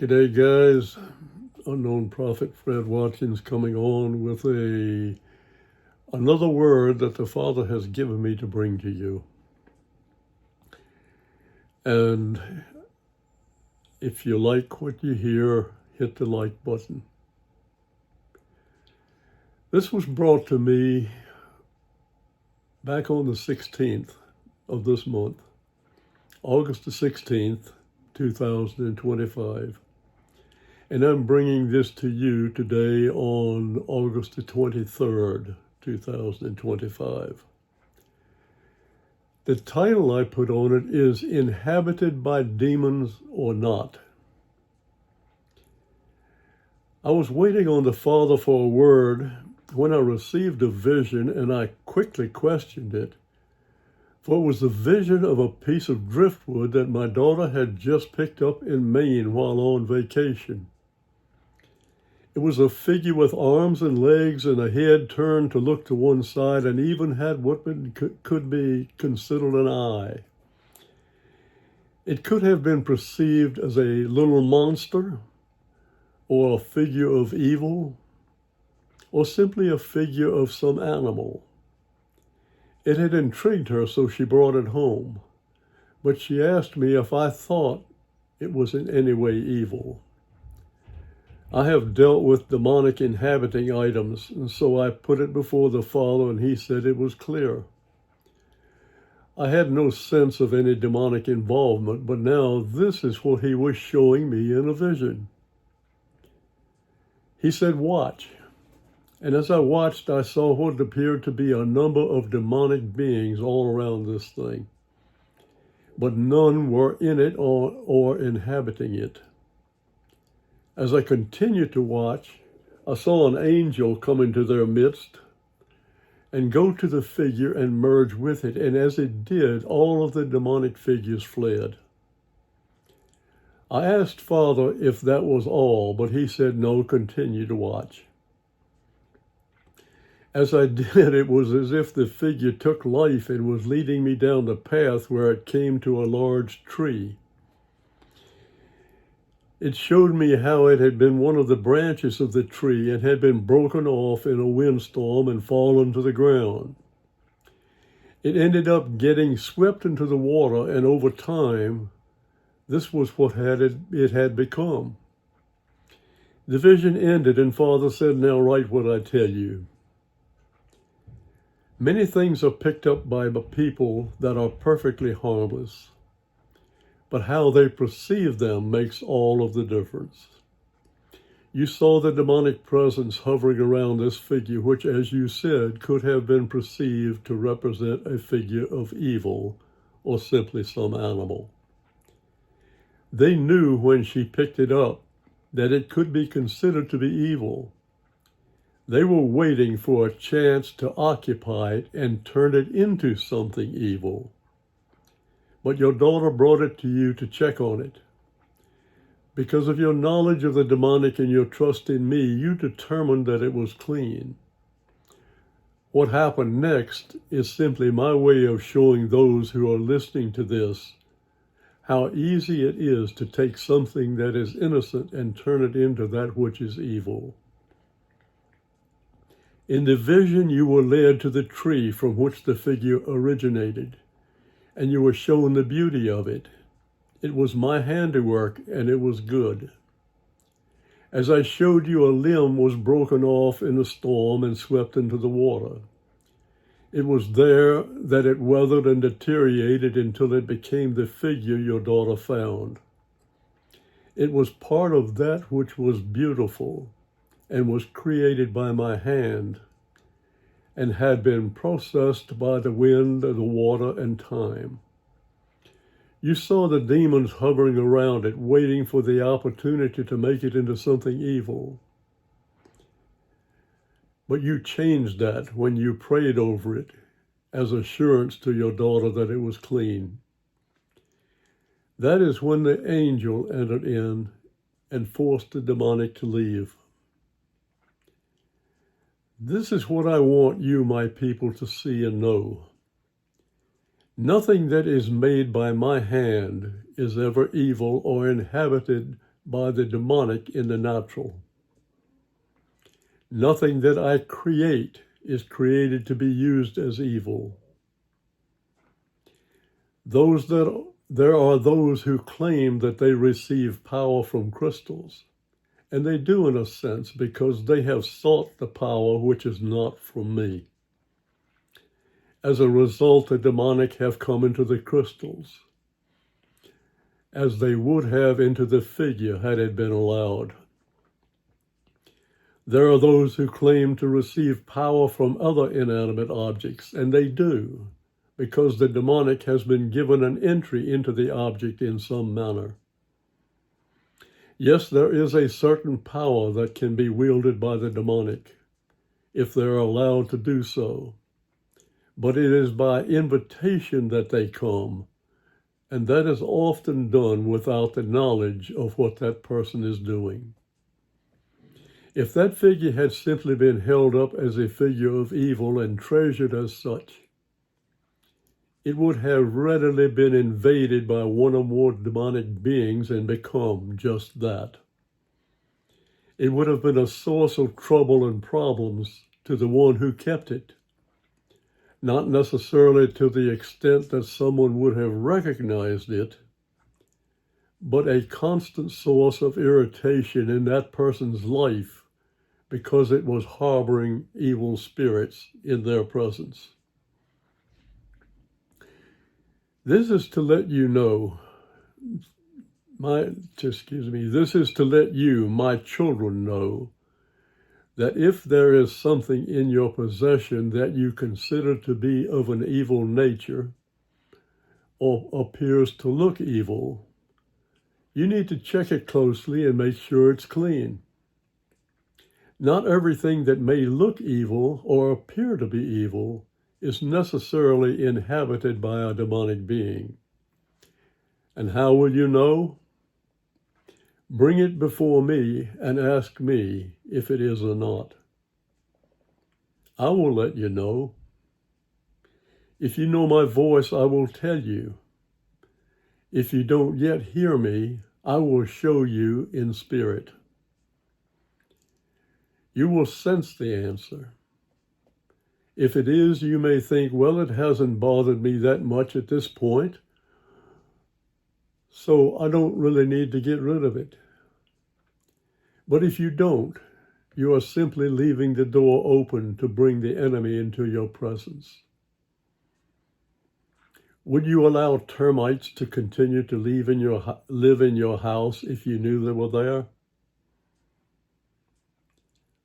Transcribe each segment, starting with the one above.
G'day guys, unknown prophet Fred Watkins coming on with another word that the Father has given me to bring to you. And if you like what you hear, hit the like button. This was brought to me back on the 16th of this month, August the 16th, 2025. And I'm bringing this to you today on August the 23rd, 2025. The title I put on it is Inhabited by Demons or Not. I was waiting on the Father for a word when I received a vision, and I quickly questioned it. For it was the vision of a piece of driftwood that my daughter had just picked up in Maine while on vacation. It was a figure with arms and legs and a head turned to look to one side, and even had what could be considered an eye. It could have been perceived as a little monster, or a figure of evil, or simply a figure of some animal. It had intrigued her, so she brought it home, but she asked me if I thought it was in any way evil. I have dealt with demonic inhabiting items, and so I put it before the Father, and he said it was clear. I had no sense of any demonic involvement, but now this is what he was showing me in a vision. He said, "Watch." And as I watched, I saw what appeared to be a number of demonic beings all around this thing, but none were in it or inhabiting it. As I continued to watch, I saw an angel come into their midst and go to the figure and merge with it, and as it did, all of the demonic figures fled. I asked Father if that was all, but he said, "No, continue to watch." As I did, it was as if the figure took life and was leading me down the path where it came to a large tree. It showed me how it had been one of the branches of the tree and had been broken off in a windstorm and fallen to the ground. It ended up getting swept into the water, and over time, this was what it had become. The vision ended, and Father said, "Now write what I tell you." Many things are picked up by people that are perfectly harmless, but how they perceive them makes all of the difference. You saw the demonic presence hovering around this figure, which, as you said, could have been perceived to represent a figure of evil or simply some animal. They knew when she picked it up that it could be considered to be evil. They were waiting for a chance to occupy it and turn it into something evil. But your daughter brought it to you to check on it. Because of your knowledge of the demonic and your trust in me, you determined that it was clean. What happened next is simply my way of showing those who are listening to this how easy it is to take something that is innocent and turn it into that which is evil. In the vision, you were led to the tree from which the figure originated, and you were shown the beauty of it. It was my handiwork, and it was good. As I showed you, a limb was broken off in a storm and swept into the water. It was there that it weathered and deteriorated until it became the figure your daughter found. It was part of that which was beautiful and was created by my hand and had been processed by the wind, the water, and time. You saw the demons hovering around it, waiting for the opportunity to make it into something evil. But you changed that when you prayed over it as assurance to your daughter that it was clean. That is when the angel entered in and forced the demonic to leave. This is what I want you, my people, to see and know. Nothing that is made by my hand is ever evil or inhabited by the demonic in the natural. Nothing that I create is created to be used as evil. There are those who claim that they receive power from crystals, and they do in a sense because they have sought the power which is not from me. As a result, the demonic have come into the crystals, as they would have into the figure had it been allowed. There are those who claim to receive power from other inanimate objects, and they do, because the demonic has been given an entry into the object in some manner. Yes, there is a certain power that can be wielded by the demonic, if they're allowed to do so. But it is by invitation that they come, and that is often done without the knowledge of what that person is doing. If that figure had simply been held up as a figure of evil and treasured as such, it would have readily been invaded by one or more demonic beings and become just that. It would have been a source of trouble and problems to the one who kept it, not necessarily to the extent that someone would have recognized it, but a constant source of irritation in that person's life because it was harboring evil spirits in their presence. This is to let you know, this is to let you, my children, know that if there is something in your possession that you consider to be of an evil nature or appears to look evil, you need to check it closely and make sure it's clean. Not everything that may look evil or appear to be evil is necessarily inhabited by a demonic being. And how will you know? Bring it before me and ask me if it is or not. I will let you know. If you know my voice, I will tell you. If you don't yet hear me, I will show you in spirit. You will sense the answer. If it is, you may think, well, it hasn't bothered me that much at this point, so I don't really need to get rid of it. But if you don't, you are simply leaving the door open to bring the enemy into your presence. Would you allow termites to continue to live in your house if you knew they were there?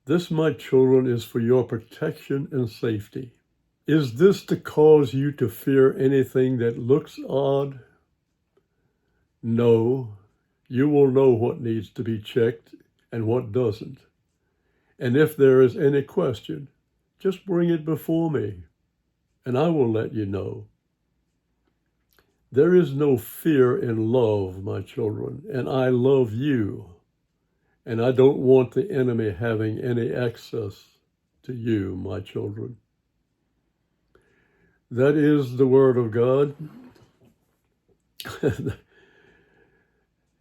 This, my children, is for your protection and safety. Is this to cause you to fear anything that looks odd? No, you will know what needs to be checked and what doesn't. And if there is any question, just bring it before me, and I will let you know. There is no fear in love, my children, and I love you. And I don't want the enemy having any access to you, my children. That is the word of God.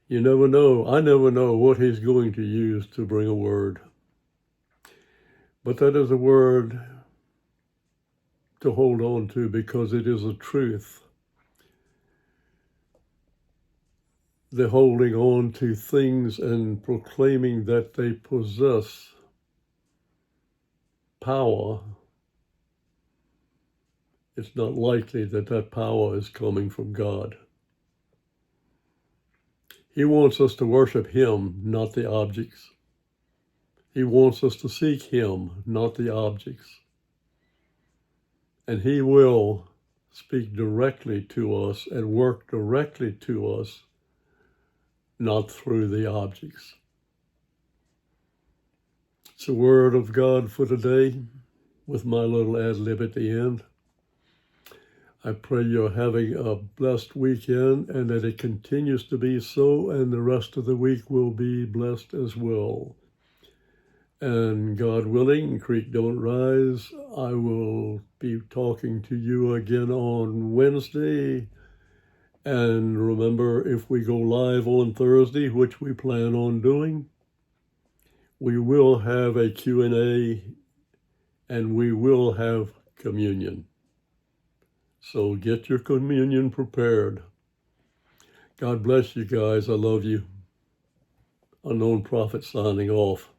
You never know. I never know what he's going to use to bring a word. But that is a word to hold on to because it is a truth. The holding on to things and proclaiming that they possess power, it's not likely that that power is coming from God. He wants us to worship him, not the objects. He wants us to seek him, not the objects. And he will speak directly to us and work directly to us, not through the objects. It's the word of God for today with my little ad lib at the end. I pray you're having a blessed weekend and that it continues to be so, and the rest of the week will be blessed as well. And God willing, creek don't rise, I will be talking to you again on Wednesday. And remember, if we go live on Thursday, which we plan on doing, we will have a Q&A and we will have communion. So get your communion prepared. God bless you guys. I love you. Unknown Prophet signing off.